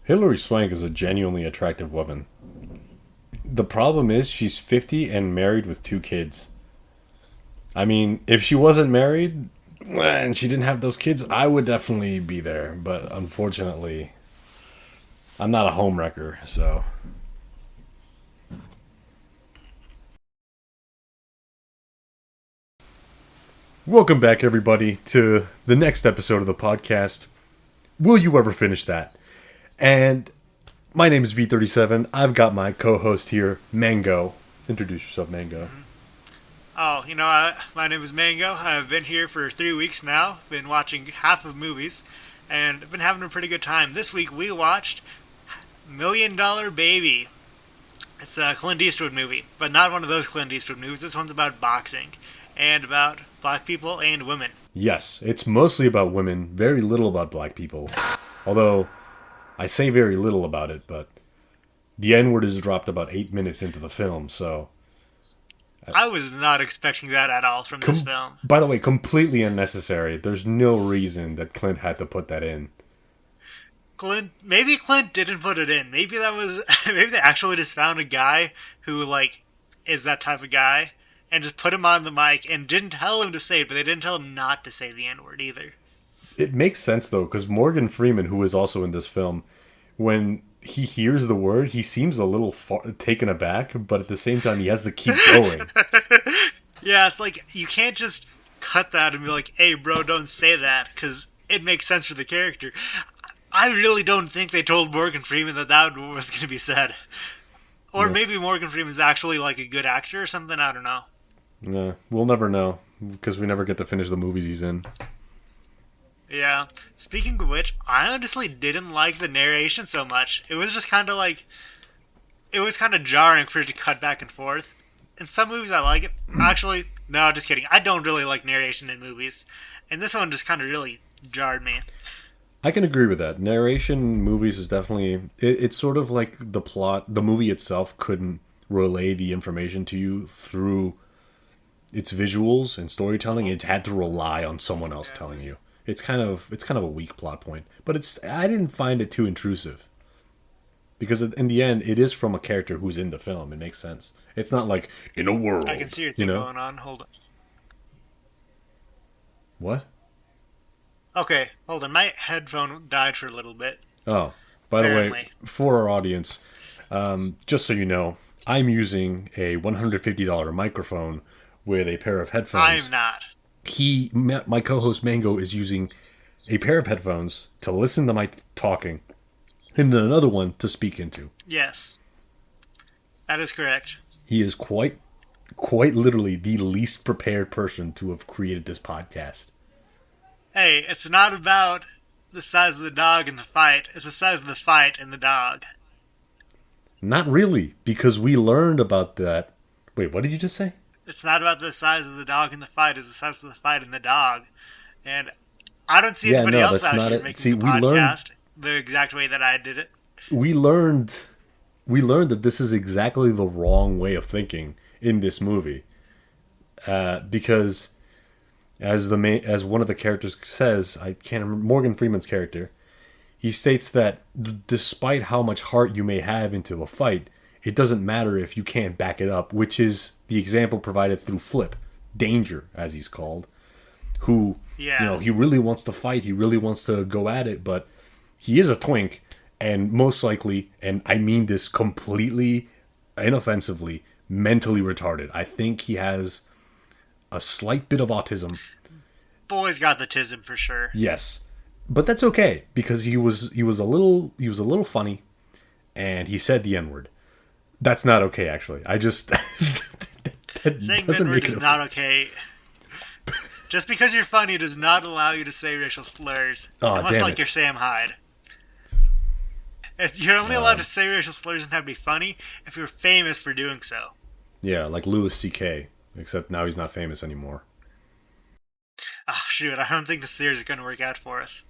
Hilary Swank is a genuinely attractive woman. The problem is she's 50 and married with two kids. I mean, if she wasn't married and she didn't have those kids, I would definitely be there. But unfortunately, I'm not a homewrecker, so. Welcome back, everybody, to the next episode of the podcast. Will you ever finish that? And my name is V37. I've got my co-host here, Mango. Introduce yourself, Mango. My name is Mango. I've been here for 3 weeks now. Been watching half of movies, and I've been having a pretty good time. This week we watched Million Dollar Baby. It's a Clint Eastwood movie, but not one of those Clint Eastwood movies. This one's about boxing and about black people and women. Yes, it's mostly about women, very little about black people. Although, I say very little about it, but the N-word is dropped about 8 minutes into the film, so. I was not expecting that at all from this film. By the way, completely unnecessary. There's no reason that Clint had to put that in. Maybe Clint didn't put it in. Maybe maybe they actually just found a guy who, is that type of guy, and just put him on the mic and didn't tell him to say it, but they didn't tell him not to say the N-word either. It makes sense, though, because Morgan Freeman, who is also in this film, when he hears the word, he seems a little taken aback, but at the same time, he has to keep going. Yeah, it's like, you can't just cut that and be like, hey, bro, don't say that, because it makes sense for the character. I really don't think they told Morgan Freeman that was going to be said. Or maybe Morgan Freeman's actually, a good actor or something, I don't know. Nah, we'll never know, because we never get to finish the movies he's in. Yeah. Speaking of which, I honestly didn't like the narration so much. It was just kind of it was kind of jarring for it to cut back and forth. In some movies I like it. Actually, no, just kidding. I don't really like narration in movies. And this one just kind of really jarred me. I can agree with that. Narration in movies is definitely... It's sort of like the plot. The movie itself couldn't relay the information to you through its visuals and storytelling. It had to rely on someone else telling you. It's kind of a weak plot point, but I didn't find it too intrusive because in the end, it is from a character who's in the film. It makes sense. It's not like in a world. I can see your thing going on. Hold on. What? Okay, hold on. My headphone died for a little bit. Oh, by the way, for our audience, just so you know, I'm using a $150 microphone with a pair of headphones. I'm not. My co-host Mango, is using a pair of headphones to listen to my talking, and then another one to speak into. Yes, that is correct. He is quite literally the least prepared person to have created this podcast. Hey, it's not about the size of the dog in the fight. It's the size of the fight and the dog. Not really, because we learned about that. Wait, what did you just say? It's not about the size of the dog in the fight. It's the size of the fight and the dog. And I don't see anybody else out here making the podcast the exact way that I did it. We learned that this is exactly the wrong way of thinking in this movie, because as one of the characters says, I can't remember, Morgan Freeman's character, he states that despite how much heart you may have into a fight, it doesn't matter if you can't back it up, which is the example provided through Flip, Danger, as he's called, who, he really wants to fight, he really wants to go at it, but he is a twink, and most likely, and I mean this completely inoffensively, mentally retarded. I think he has a slight bit of autism. Boy's got the tism for sure. Yes. But that's okay, because he was a little funny, and he said the N-word. That's not okay, actually. I just... Saying the N-word is not okay. Just because you're funny does not allow you to say racial slurs. Unless, you're Sam Hyde. You're only allowed to say racial slurs and have to be funny if you're famous for doing so. Yeah, like Louis C.K., except now he's not famous anymore. Oh, shoot. I don't think the series is going to work out for us.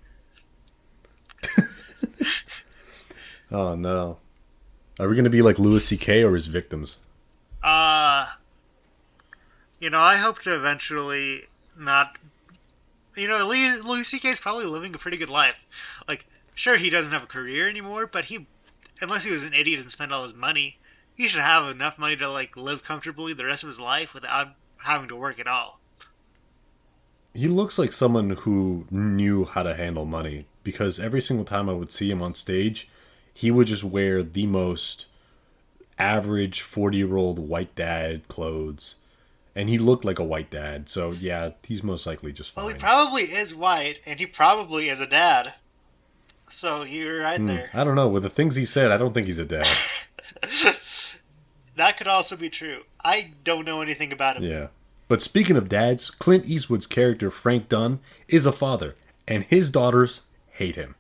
Oh, no. Are we going to be like Louis C.K. or his victims? I hope to eventually not... Louis C.K. is probably living a pretty good life. Sure, he doesn't have a career anymore, but unless he was an idiot and spent all his money, he should have enough money to like live comfortably the rest of his life without having to work at all. He looks like someone who knew how to handle money because every single time I would see him on stage, he would just wear the most average 40-year-old white dad clothes. And he looked like a white dad, so yeah, he's most likely just Well, he fine. probably is white, and he probably is a dad. So you're right there. I don't know. With the things he said, I don't think he's a dad. That could also be true. I don't know anything about him. Yeah. But speaking of dads, Clint Eastwood's character, Frank Dunn, is a father, and his daughters hate him.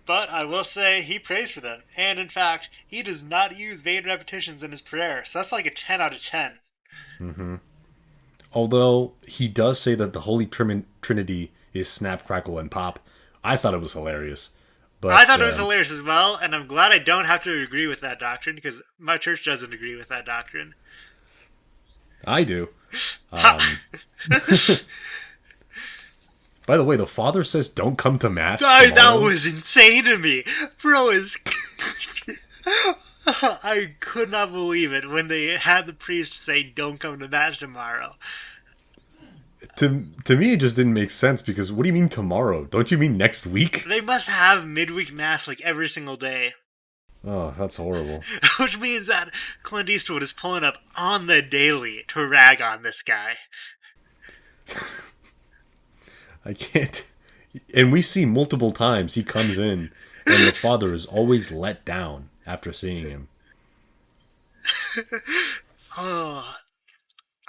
But I will say he prays for them. And in fact, he does not use vain repetitions in his prayer. So that's like a 10 out of 10. Although he does say that the Holy Trinity is snap, crackle, and pop. I thought it was hilarious. But I thought it was hilarious as well, and I'm glad I don't have to agree with that doctrine because my church doesn't agree with that doctrine. I do. By the way, the father says don't come to mass tomorrow. That was insane to me. Bro is... I could not believe it when they had the priest say don't come to mass tomorrow. To me, it just didn't make sense because what do you mean tomorrow? Don't you mean next week? They must have midweek mass like every single day. Oh, that's horrible. Which means that Clint Eastwood is pulling up on the daily to rag on this guy. I can't. And we see multiple times he comes in and the father is always let down after seeing him. Oh,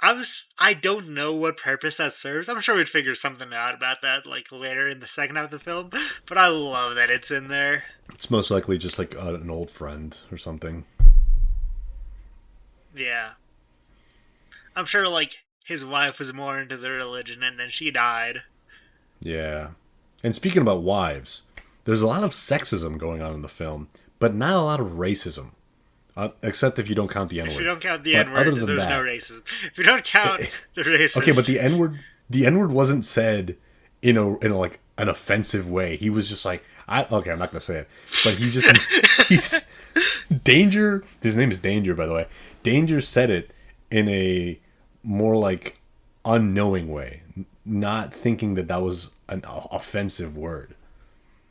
I don't know what purpose that serves. I'm sure we'd figure something out about that like later in the second half of the film, but I love that it's in there. It's most likely just like an old friend or something. Yeah. I'm sure like his wife was more into the religion and then she died. Yeah. And speaking about wives, there's a lot of sexism going on in the film, but not a lot of racism. Except if you don't count the N-word. If you don't count the N-word, there's no racism. If you don't count the racism. Okay, but the N-word wasn't said in a like an offensive way. He was just like, okay, I'm not gonna say it, but he's Danger. His name is Danger, by the way. Danger said it in a more like unknowing way, not thinking that was an offensive word,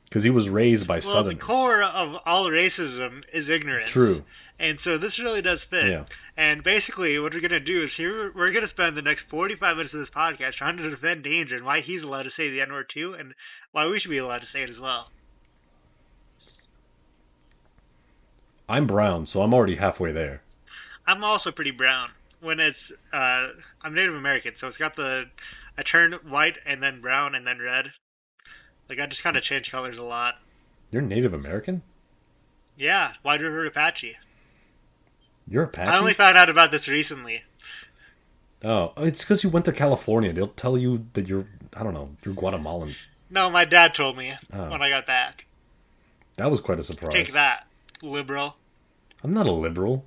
because he was raised by Southerners. The core of all racism is ignorance. True. And so this really does fit. Yeah. And basically, what we're going to do is we're going to spend the next 45 minutes of this podcast trying to defend Danger and why he's allowed to say the N-word too, and why we should be allowed to say it as well. I'm brown, so I'm already halfway there. I'm also pretty brown. When it's, I'm Native American, so it's got I turn white and then brown and then red. Like, I just kind of change colors a lot. You're Native American? Yeah, White River Apache. You're Apache? I only found out about this recently. Oh, it's because you went to California. They'll tell you that you're Guatemalan. No, my dad told me when I got back. That was quite a surprise. Take that, liberal. I'm not a liberal.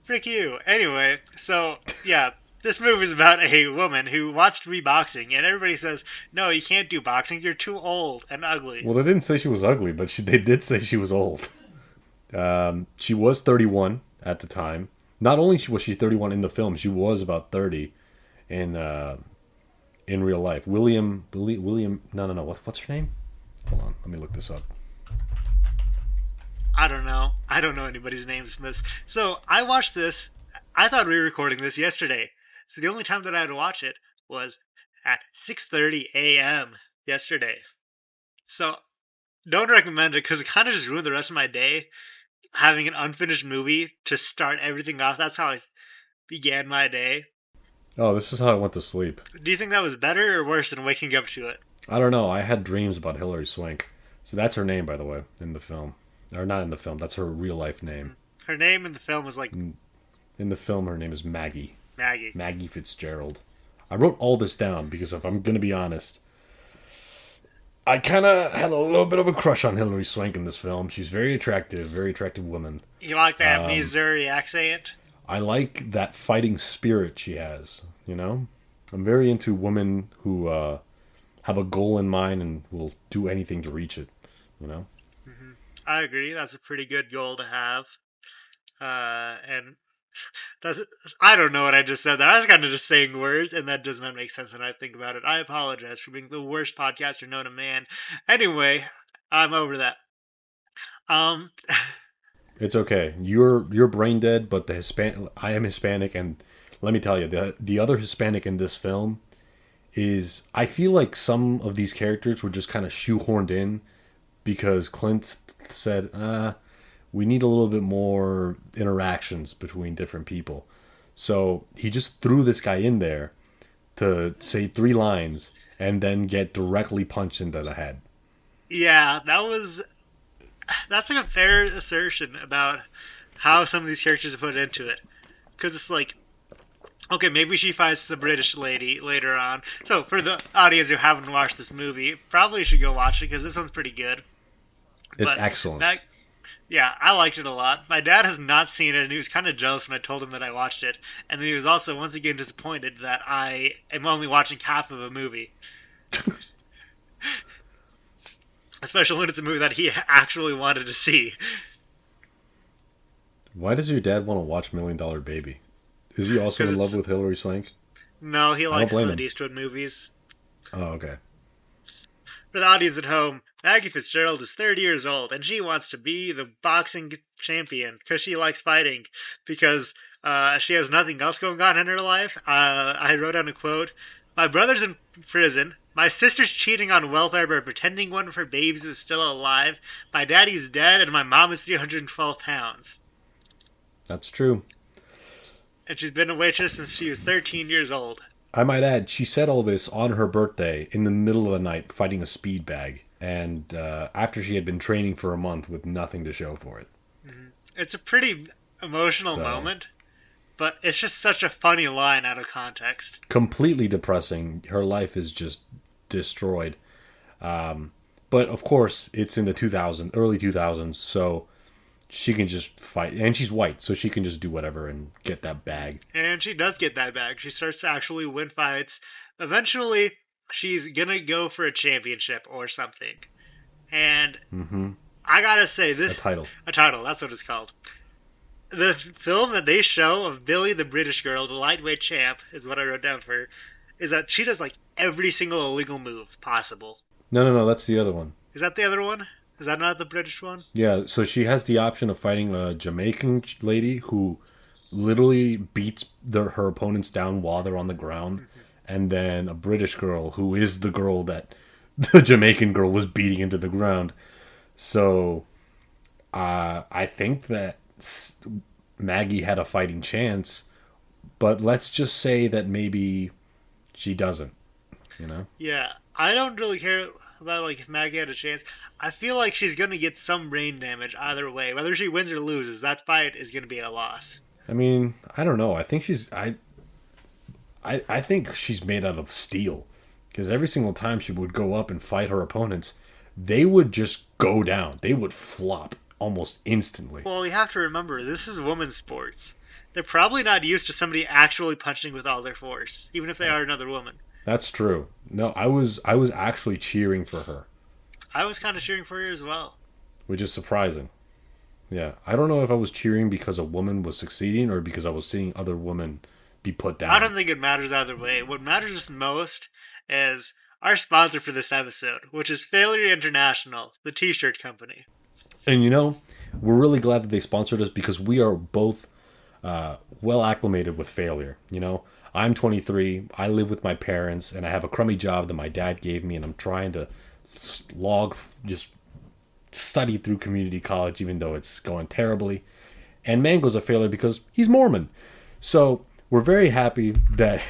Frick you. Anyway, so, yeah, this movie is about a woman who wants to be boxing, and everybody says, no, you can't do boxing, you're too old and ugly. Well, they didn't say she was ugly, but they did say she was old. She was 31 at the time. Not only was she 31 in the film, she was about 30 in real life. William, no. What's her name? Hold on, let me look this up. I don't know. I don't know anybody's names in this. So I watched this. I thought we were recording this yesterday. So the only time that I had to watch it was at 6:30 a.m. yesterday. So don't recommend it because it kind of just ruined the rest of my day. Having an unfinished movie to start everything off. That's how I began my day. Oh, this is how I went to sleep. Do you think that was better or worse than waking up to it? I don't know. I had dreams about Hilary Swank. So that's her name, by the way, in the film. Or not in the film. That's her real life name. Her name in the film was like... In the film, her name is Maggie. Maggie. Maggie Fitzgerald. I wrote all this down because if I'm going to be honest, I kind of had a little bit of a crush on Hilary Swank in this film. She's very attractive woman. You like that Missouri accent? I like that fighting spirit she has, you know? I'm very into women who have a goal in mind and will do anything to reach it. you know? Hmm. I agree. That's a pretty good goal to have. And that's I don't know what I just said there. I was kind of just saying words, and that does not make sense when I think about it. I apologize for being the worst podcaster known to man. Anyway, I'm over that. Um, It's okay. You're brain dead, but I am Hispanic, and let me tell you, the other Hispanic in this film is, I feel like some of these characters were just kind of shoehorned in because Clint said, we need a little bit more interactions between different people. So he just threw this guy in there to say three lines and then get directly punched into the head. yeah, that's like a fair assertion about how some of these characters are put into it. Because it's like, okay, maybe she fights the British lady later on. So for the audience who haven't watched this movie, probably should go watch it because this one's pretty good. It's But excellent. that, yeah, I liked it a lot. My dad has not seen it, and he was kind of jealous when I told him that I watched it. And then he was also once again disappointed that I am only watching half of a movie, especially when it's a movie that he actually wanted to see. Why does your dad want to watch Million Dollar Baby? Is he also Because in love it's with Hilary Swank? no, he I don't likes blame Clint him. Eastwood movies. Oh, okay. For the audience at home, Maggie Fitzgerald is 30 years old and she wants to be the boxing champion because she likes fighting because she has nothing else going on in her life. I wrote down a quote. My brother's in prison. My sister's cheating on welfare by pretending one of her babies is still alive. My daddy's dead and my mom is 312 pounds. That's true. And she's been a waitress since she was 13 years old. I might add, she said all this on her birthday in the middle of the night fighting a speed bag, and after she had been training for a month with nothing to show for it. Mhm. It's a pretty emotional So, moment, but it's just such a funny line out of context. completely depressing. Her life is just destroyed. But of course, it's in the early 2000s, so she can just fight. And she's white, so she can just do whatever and get that bag. And she does get that back. She starts to actually win fights. Eventually, she's gonna go for a championship or something. And Mm-hmm. I gotta say, A this title. a title, that's what it's called. The film that they show of Billy the British girl, the lightweight champ, is what I wrote down for her, is that she does like every single illegal move possible. No, no, no, that's the other one. Is that the other one? Is that not the British one? Yeah, so she has the option of fighting a Jamaican lady who literally beats her opponents down while they're on the ground, and then a British girl who is the girl that the Jamaican girl was beating into the ground. So I think that Maggie had a fighting chance, but let's just say that maybe she doesn't. You know, Yeah, I don't really care about like if Maggie had a chance. I feel like she's gonna get some brain damage either way. Whether she wins or loses, that fight is gonna be a loss. I mean, I don't know. I think I think she's made out of steel because every single time she would go up and fight her opponents, they would just go down. They would flop almost instantly. Well, you have to remember this is women's sports. They're probably not used to somebody actually punching with all their force, even if they are another woman. That's true. No, I was actually cheering for her, I was kind of cheering for her as well. which is surprising. Yeah, I don't know if I was cheering because a woman was succeeding or because I was seeing other women be put I down. don't think it matters either way. What matters most is our sponsor for this episode, which is Failure International, the t-shirt company. And we're really glad that they sponsored us because we are both well acclimated with failure. I'm 23. I live with my parents, and I have a crummy job that my dad gave me, and I'm trying to just study through community college, even though it's going terribly. And Mango's a failure because he's Mormon. So we're very happy that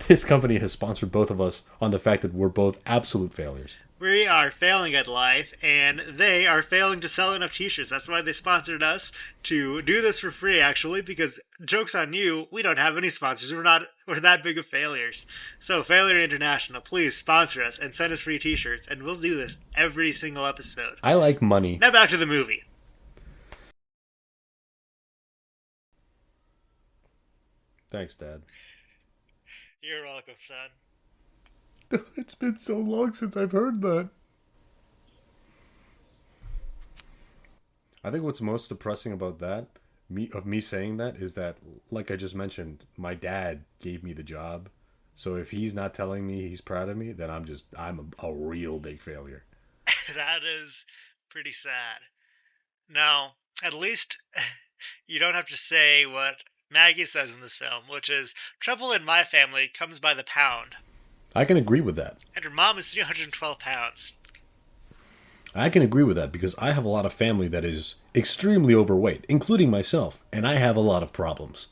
this company has sponsored both of us on the fact that we're both absolute failures. We are failing at life, and they are failing to sell enough t-shirts. That's why they sponsored us to do this for free, actually, because joke's on you, we don't have any sponsors. We're that big of failures. So, Failure International, please sponsor us and send us free t-shirts, and we'll do this every single episode. I like money. Now back to the movie. Thanks, Dad. You're welcome, son. It's been so long since I've heard that. I think what's most depressing about that, me saying that, is that, like I just mentioned, my dad gave me the job. So if he's not telling me he's proud of me, then I'm a real big failure. That is pretty sad. Now, at least you don't have to say what Maggie says in this film, which is trouble in my family comes by the pound. I can agree with that. And her mom is 312 pounds. I can agree with that because I have a lot of family that is extremely overweight, including myself, and I have a lot of problems.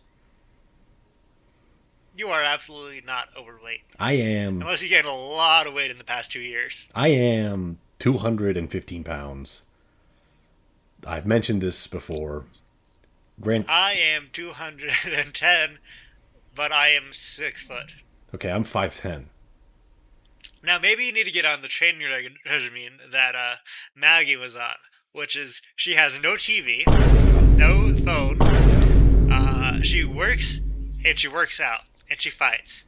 You are absolutely not overweight. I am. Unless you gained a lot of weight in the past 2 years. I am 215 pounds. I've mentioned this before. I am 210, but I am 6 foot. Okay, I'm 5'10". Now, maybe you need to get on the training regimen that Maggie was on, which is she has no TV, no phone, she works, and she works out, and she fights.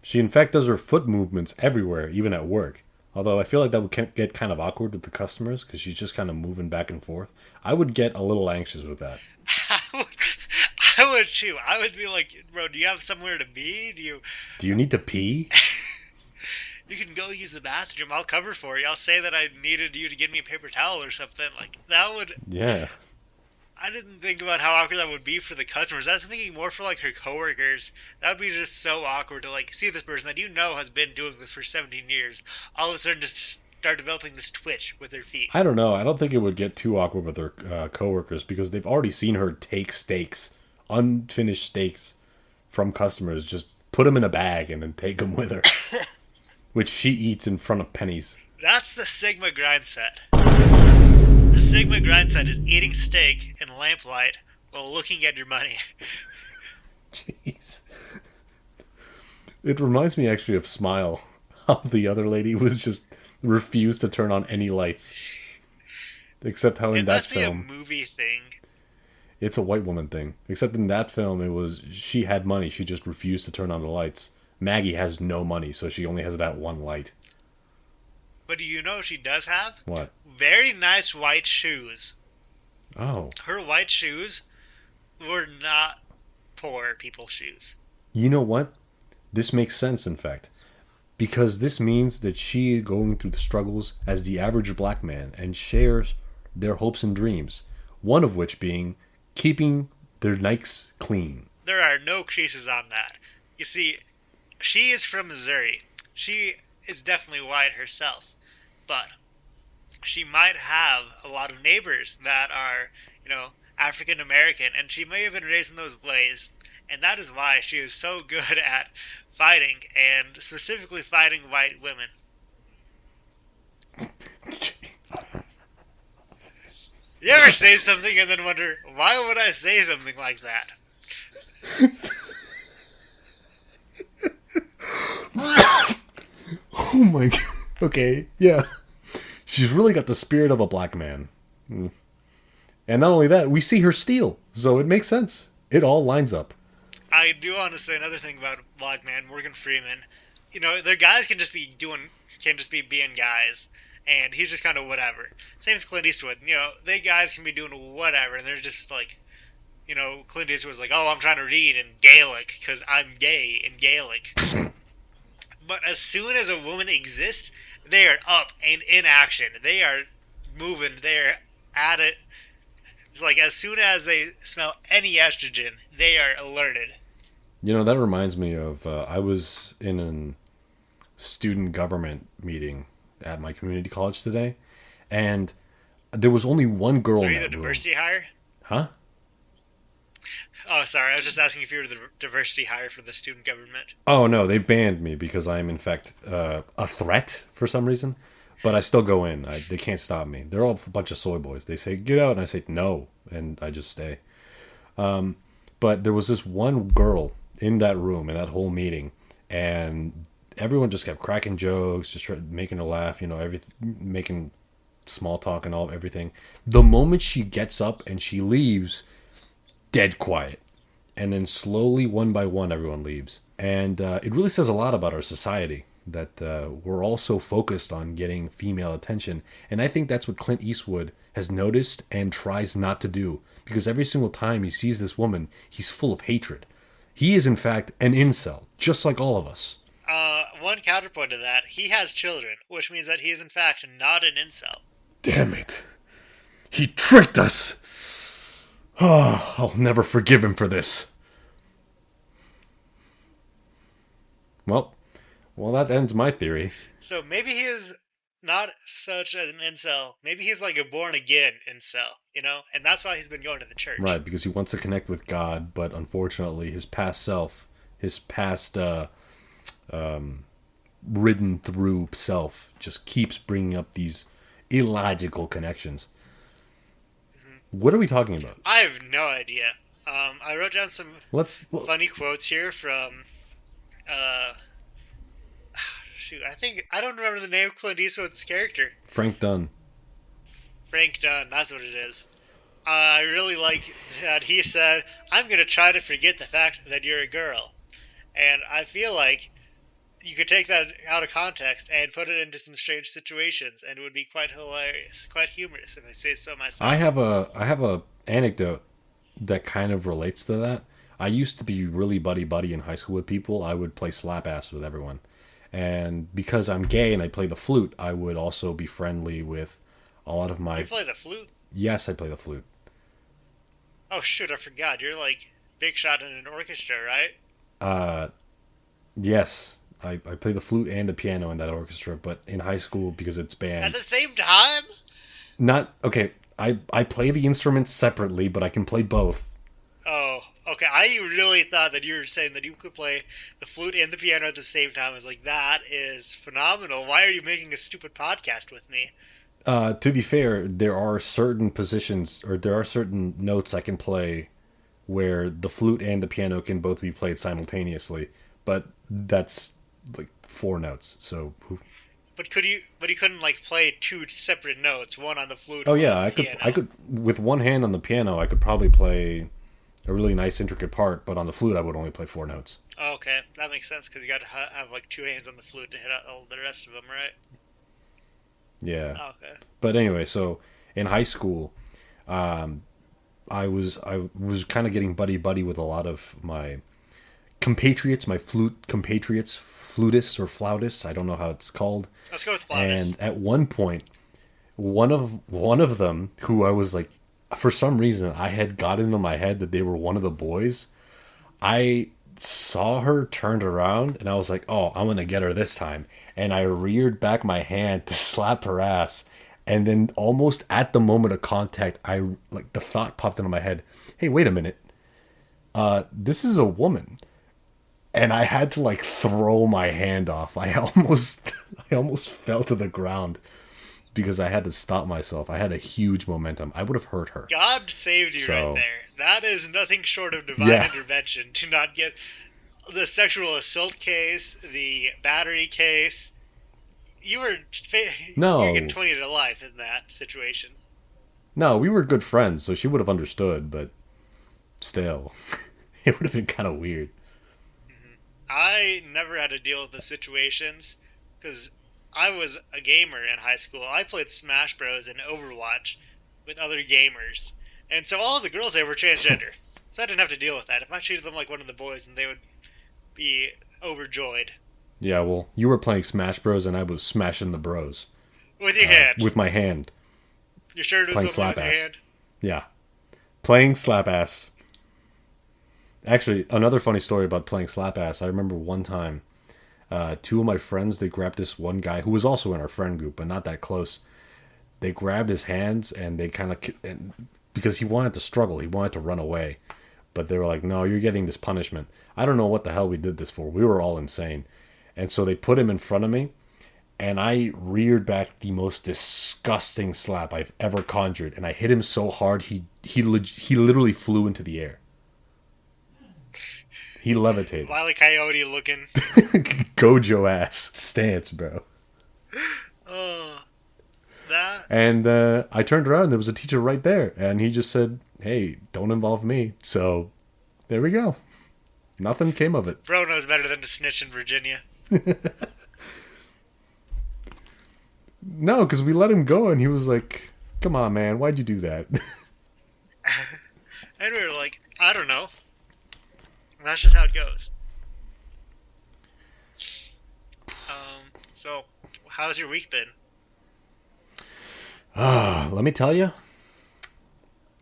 She, in fact, does her foot movements everywhere, even at work. Although I feel like that would get kind of awkward with the customers because she's just kind of moving back and forth. I would get a little anxious with that. I would too. I would be like, bro, do you have somewhere to be? Do you need to pee? You can go use the bathroom. I'll cover for you. I'll say that I needed you to give me a paper towel or something. Like, that would... Yeah. I didn't think about how awkward that would be for the customers. I was thinking more for, like, her coworkers. That would be just so awkward to, like, see this person that you know has been doing this for 17 years all of a sudden just start developing this twitch with their feet. I don't know. I don't think it would get too awkward with her coworkers because they've already seen her take steaks, unfinished steaks, from customers. Just put them in a bag and then take them with her. Which she eats in front of pennies. That's the Sigma grind set. The Sigma grind set is eating steak in lamplight while looking at your money. Jeez. It reminds me actually of Smile. How the other lady was just refused to turn on any lights. Except how in that film... It must be a movie thing. It's a white woman thing. Except in that film, it was she had money. She just refused to turn on the lights. Maggie has no money, so she only has that one light. But do you know what she does have? What? Very nice white shoes. Oh. Her white shoes were not poor people's shoes. You know what? This makes sense, in fact. Because this means that she is going through the struggles as the average black man and shares their hopes and dreams. One of which being keeping their Nikes clean. There are no creases on that. You see... She is from Missouri. She is definitely white herself. But she might have a lot of neighbors that are, African American. And she may have been raised in those ways. And that is why she is so good at fighting. And specifically fighting white women. You ever say something and then wonder, why would I say something like that? Oh my god. Okay, yeah. She's really got the spirit of a black man. And not only that, we see her steal. So it makes sense. It all lines up. I do want to say another thing about black man, Morgan Freeman. Their guys can just be being guys. And he's just kind of whatever. Same with Clint Eastwood. They guys can be doing whatever. And they're just like, Clint Eastwood's like, oh, I'm trying to read in Gaelic because I'm gay in Gaelic. But as soon as a woman exists, they are up and in action. They are moving. They're at it. It's like as soon as they smell any estrogen, they are alerted. That reminds me of, I was in a student government meeting at my community college today, and there was only one girl in that room. Are you the diversity hire? Huh? Oh, sorry. I was just asking if you were the diversity hire for the student government. Oh, no. They banned me because I am, in fact, a threat for some reason. But I still go in. They can't stop me. They're all a bunch of soy boys. They say, get out. And I say, no. And I just stay. But there was this one girl in that room, in that whole meeting. And everyone just kept cracking jokes, just making her laugh, making small talk and everything. The moment she gets up and she leaves... dead quiet. And then slowly, one by one, everyone leaves. And it really says a lot about our society. that we're all so focused on getting female attention. And I think that's what Clint Eastwood has noticed and tries not to do. Because every single time he sees this woman, he's full of hatred. He is, in fact, an incel, just like all of us. One counterpoint to that, he has children, which means that he is in fact not an incel. Damn it. He tricked us! Oh, I'll never forgive him for this. Well, that ends my theory. So maybe he is not such as an incel. Maybe he's like a born again incel, you know? And that's why he's been going to the church. Right, because he wants to connect with God, but unfortunately his past self, his past ridden through self just keeps bringing up these illogical connections. Mm-hmm. What are we talking about? I have no idea. I wrote down some funny quotes here from shoot, I don't remember the name of Clint Eastwood's character. Frank Dunn. Frank Dunn, that's what it is. I really like that he said, "I'm going to try to forget the fact that you're a girl." And I feel like you could take that out of context and put it into some strange situations, and it would be quite hilarious, quite humorous, if I say so myself. I have a anecdote that kind of relates to that. I used to be really buddy in high school with people. I would play slap ass with everyone. And because I'm gay and I play the flute, I would also be friendly with a lot of my... You play the flute? Yes, I play the flute. Oh, shoot, I forgot. You're like big shot in an orchestra, right? Yes. I play the flute and the piano in that orchestra, but in high school, because it's band... At the same time? Not... Okay, I play the instruments separately, but I can play both. Oh, okay. I really thought that you were saying that you could play the flute and the piano at the same time. I was like, that is phenomenal. Why are you making a stupid podcast with me? To be fair, there are certain positions, or there are certain notes I can play where the flute and the piano can both be played simultaneously, but that's like 4 notes, so... But you couldn't like play 2 separate notes, one on the flute. Oh yeah, I could with one hand on the piano. I could probably play a really nice intricate part, but on the flute I would only play 4 notes. Oh, okay, that makes sense because you got to have like 2 hands on the flute to hit all the rest of them, right? Yeah. Oh, okay. But anyway, so in high school, I was kind of getting buddy with a lot of my compatriots, my flute compatriots, flutists or flautists. I don't know how it's called. Let's go with flautists. And at one point, one of them, who I was like, for some reason, I had got into my head that they were one of the boys. I saw her turned around, and I was like, "Oh, I'm gonna get her this time." And I reared back my hand to slap her ass. And then, almost at the moment of contact, the thought popped into my head, "Hey, wait a minute. This is a woman." And I had to like throw my hand off. I almost fell to the ground because I had to stop myself. I had a huge momentum. I would have hurt her. God saved you right there. That is nothing short of divine intervention to not get the sexual assault case, the battery case. You were getting 20 to life in that situation. No, we were good friends, so she would have understood, but still, it would have been kind of weird. I never had to deal with the situations because I was a gamer in high school. I played Smash Bros. And Overwatch with other gamers. And so all of the girls there were transgender. So I didn't have to deal with that. If I treated them like one of the boys, then they would be overjoyed. Yeah, well, you were playing Smash Bros. And I was smashing the bros. With your hand? With my hand. You sure it was playing with slap your ass. hand? Yeah. Playing slap ass. Actually, another funny story about playing slap ass. I remember one time, 2 of my friends, they grabbed this one guy who was also in our friend group, but not that close. They grabbed his hands and they kind of, because he wanted to struggle, he wanted to run away. But they were like, "No, you're getting this punishment." I don't know what the hell we did this for. We were all insane. And so they put him in front of me, and I reared back the most disgusting slap I've ever conjured. And I hit him so hard, he literally flew into the air. He levitated. Wile E. Coyote looking. Gojo ass stance, bro. Oh, that. And I turned around, and there was a teacher right there, and he just said, "Hey, don't involve me." So there we go. Nothing came of it. Bro knows better than to snitch in Virginia. No, because we let him go, and he was like, "Come on, man, why'd you do that?" And we were like, I don't know. That's just how it goes. So how's your week been? Let me tell you,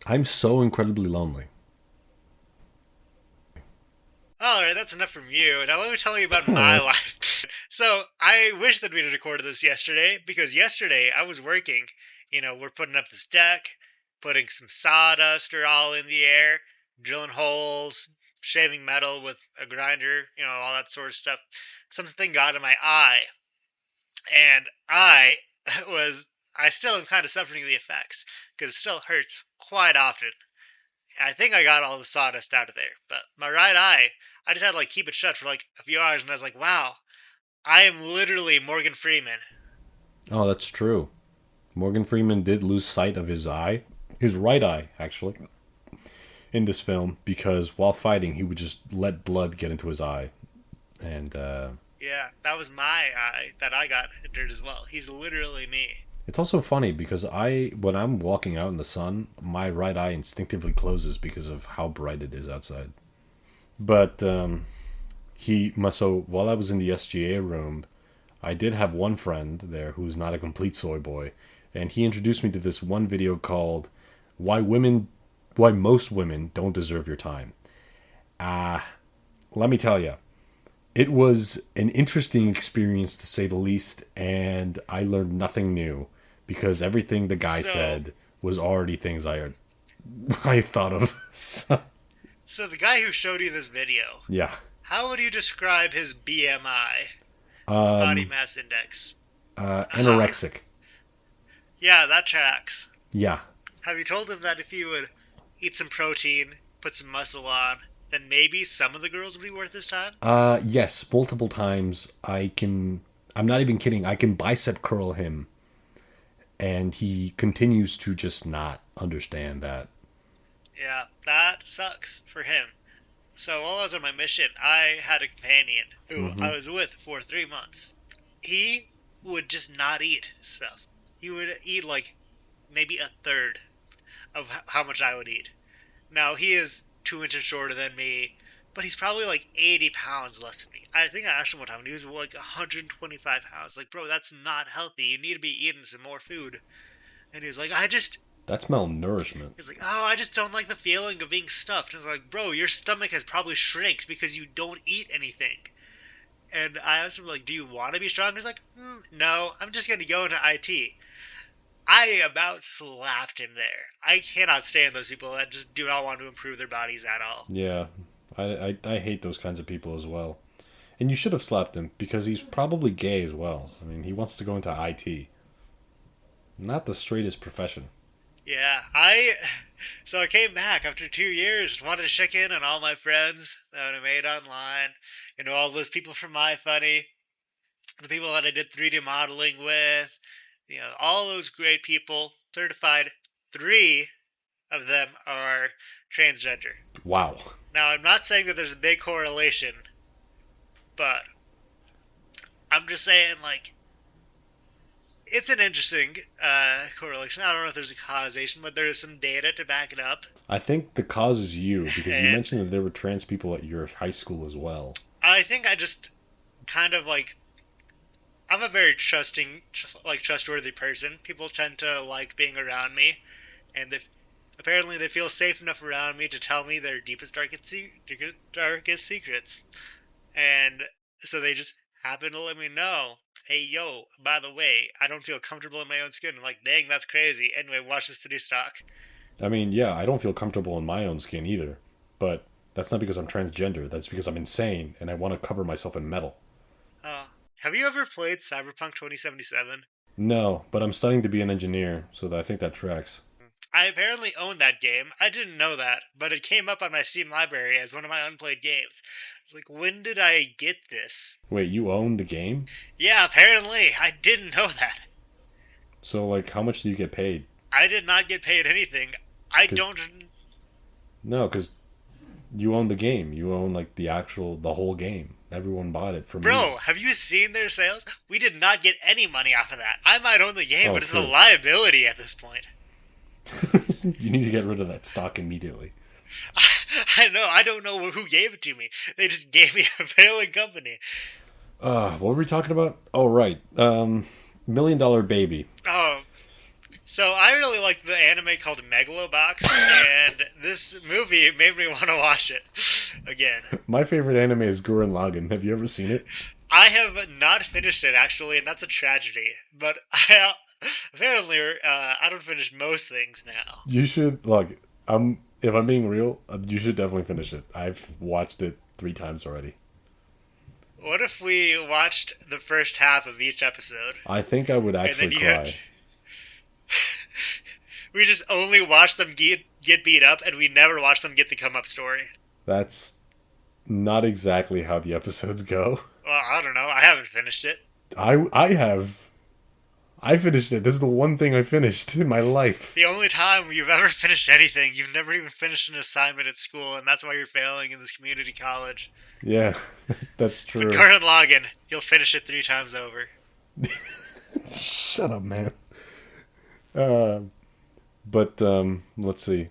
I'm so incredibly lonely. All right, that's enough from you. Now let me tell you about All my right. life. So I wish that we'd recorded this yesterday because yesterday I was working. We're putting up this deck, putting some sawdust or all in the air, drilling holes, shaving metal with a grinder, all that sort of stuff. Something got in my eye, and was I still am kind of suffering the effects because it still hurts quite often. I think I got all the sawdust out of there, but my right eye, I just had to like keep it shut for like a few hours, and I was like, wow, I am literally Morgan Freeman. Oh, that's true. Morgan Freeman did lose sight of his right eye, actually, in this film because while fighting, he would just let blood get into his eye, and Yeah, that was my eye that I got injured as well. He's literally me. it's also funny because when I'm walking out in the sun, my right eye instinctively closes because of how bright it is outside. But so while I was in the SGA room, I did have one friend there who's not a complete soy boy, and he introduced me to this one video called "Why Women, Why Most Women Don't Deserve Your Time." Ah, let me tell you, it was an interesting experience to say the least, and I learned nothing new because everything the guy So, said was already things I thought of. So, so the guy who showed you this video, yeah, how would you describe his BMI, his body um, mass index? Aha. anorexic. Yeah, that tracks. Yeah, Have you told him that if he would eat some protein, put some muscle on, then maybe some of the girls would be worth his time? yes, multiple times. I'm not even kidding. I can bicep curl him, and he continues to just not understand that. Yeah, that sucks for him. So while I was on my mission, I had a companion who Hmm. I was with for 3 months. He would just not eat stuff. He would eat like maybe a third of how much I would eat. Now he is 2 inches shorter than me, but he's probably like 80 pounds less than me. I think I asked him one time, and he was like 125 pounds. Like, bro, that's not healthy. You need to be eating some more food. And he was like, That's malnourishment. he's like, oh, I just don't like the feeling of being stuffed. And I was like, bro, your stomach has probably shrinked because you don't eat anything. And I asked him, like, do you want to be strong? He's like, no, I'm just going to go into IT. I about slapped him there. I cannot stand those people that just do not want to improve their bodies at all. Yeah, I hate those kinds of people as well. And you should have slapped him because he's probably gay as well. I mean, he wants to go into IT, not the straightest profession. Yeah, so I came back after 2 years, wanted to check in on all my friends that I made online, all those people from My Funny, the people that I did 3D modeling with, all those great people, certified. Three of them are transgender. Wow. Now, I'm not saying that there's a big correlation, but I'm just saying, like, it's an interesting correlation. I don't know if there's a causation, but there is some data to back it up. I think the cause is you because you And mentioned that there were trans people at your high school as well. I think I just kind of like I'm a very trustworthy person. People tend to like being around me, and apparently they feel safe enough around me to tell me their darkest secrets. And so they just happen to let me know, hey, yo, by the way, I don't feel comfortable in my own skin. I'm like, dang, that's crazy. Anyway, watch this 3D stock. I mean, yeah, I don't feel comfortable in my own skin either, but that's not because I'm transgender. That's because I'm insane and I want to cover myself in metal. Have you ever played Cyberpunk 2077? No, but I'm studying to be an engineer, so I think that tracks. I apparently own that game. I didn't know that, but it came up on my Steam library as one of my unplayed games. It's like, when did I get this? Wait, you own the game? Yeah, apparently. I didn't know that. So, like, how much do you get paid? I did not get paid anything. I Because don't. no, because you own the game. You own like the whole game. Everyone bought it for me. Bro, have you seen their sales? We did not get any money off of that. I might own the game, Oh, but it's true. a liability at this point. You need to get rid of that stock immediately. I know. I don't know who gave it to me. They just gave me a failing company. What were we talking about? Oh, right. Million Dollar Baby. Oh, so I really liked the anime called Megalobox, and this movie made me want to watch it again. My favorite anime is Gurren Lagann. Have you ever seen it? I have not finished it actually, and that's a tragedy. But apparently I don't finish most things now. You should look. If I'm being real, you should definitely finish it. I've watched it 3 times already. What if we watched the first half of each episode? I think I would actually cry. We just only watch them get beat up, and we never watch them get the come up story. That's not exactly how the episodes go. Well, I don't know. I haven't finished it. I have. I finished it. This is the one thing I finished in my life. The only time you've ever finished anything, you've never even finished an assignment at school, and that's why you're failing in this community college. Yeah, that's true. But Gurren Lagann, you'll finish it 3 times over. Shut up, man. But let's see.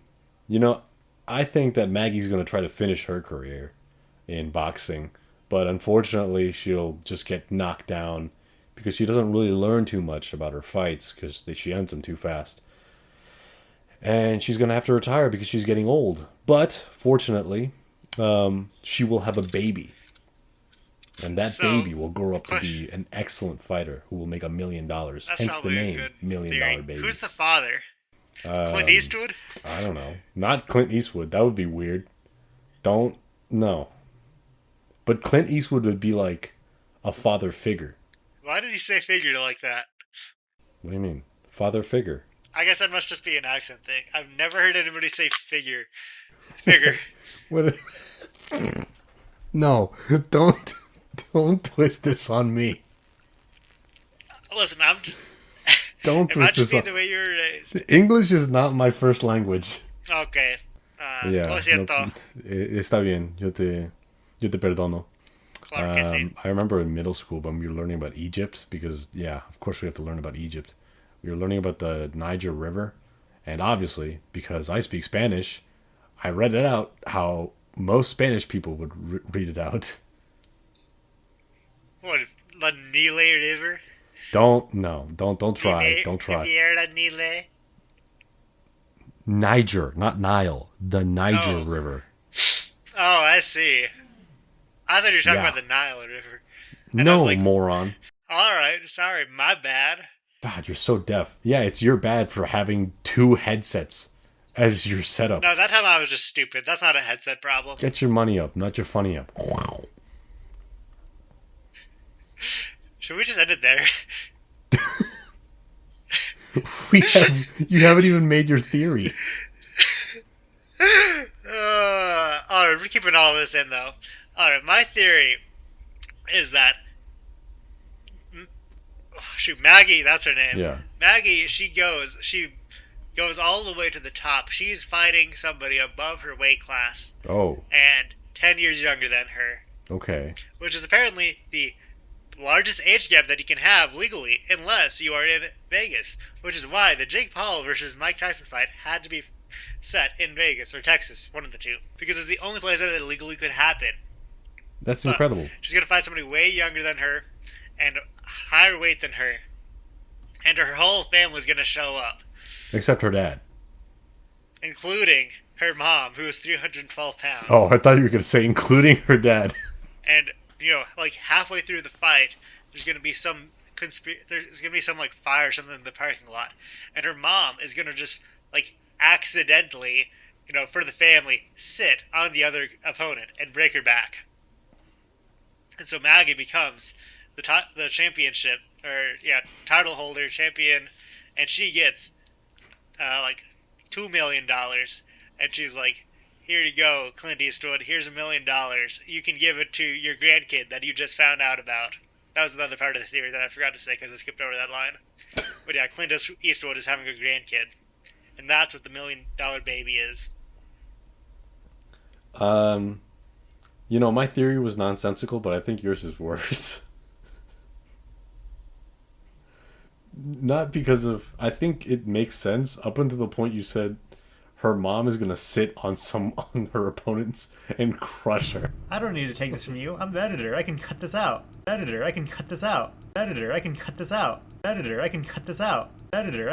You know, I think that Maggie's going to try to finish her career in boxing, but unfortunately, she'll just get knocked down because she doesn't really learn too much about her fights because she ends them too fast. And she's going to have to retire because she's getting old. But fortunately, she will have a baby. And that baby will grow up to be an excellent fighter who will make $1 million. That's Hence the probably a name, good $1 Million theory. Baby. Who's the father? Clint Eastwood? I don't know. Not Clint Eastwood. That would be weird. No. But Clint Eastwood would be like a father figure. Why did he say figure like that? What do you mean? Father figure. I guess that must just be an accent thing. I've never heard anybody say figure. Figure. What? No, don't twist this on me. Listen, Don't it might twist just this be on. the way you were raised. English is not my first language. Okay. Yeah. Lo siento. Está bien. Yo te perdono. Claro que sí. I remember in middle school when we were learning about Egypt because, yeah, of course we have to learn about Egypt. We were learning about the Niger River, and obviously, because I speak Spanish, I read it out how most Spanish people would read it out. What? La Nile River? Don't try. Don't try. Riviera Nile? Niger, not Nile. The Niger River. Oh, I see. I thought you were talking about the Nile River. And no, like, moron. Alright, sorry, my bad. God, you're so deaf. Yeah, it's your bad for having 2 headsets as your setup. No, that time I was just stupid. That's not a headset problem. Get your money up, not your funny up. Should we just end it there? You haven't even made your theory. Alright, we're keeping all of this in though. Alright, my theory is that Maggie, that's her name. Yeah. Maggie, she goes all the way to the top. She's fighting somebody above her weight class. Oh. And 10 years younger than her. Okay. Which is apparently the largest age gap that you can have legally, unless you are in Vegas. Which is why the Jake Paul versus Mike Tyson fight had to be set in Vegas or Texas, one of the two, because it was the only place that it legally could happen. That's incredible. She's gonna fight somebody way younger than her and higher weight than her, and her whole family's gonna show up, except her dad, including her mom, who is 312 pounds. Oh, I thought you were gonna say including her dad. And like halfway through the fight, there's gonna be some there's gonna be some like fire or something in the parking lot, and her mom is gonna just like accidentally, for the family, sit on the other opponent and break her back. And so Maggie becomes the championship, title holder, champion, and she gets like $2 million, and she's like, "Here you go, Clint Eastwood. Here's $1 million. You can give it to your grandkid that you just found out about." That was another part of the theory that I forgot to say because I skipped over that line. But yeah, Clint Eastwood is having a grandkid, and that's what the $1 million baby is. You know, my theory was nonsensical, but I think yours is worse. Not because of. I think it makes sense up until the point you said her mom is gonna sit on some on her opponents and crush her. I don't need to take this from you. I'm the editor. I can cut this out. Editor, I can cut this out. Editor, I can cut this out. Editor, I can cut this out. Editor,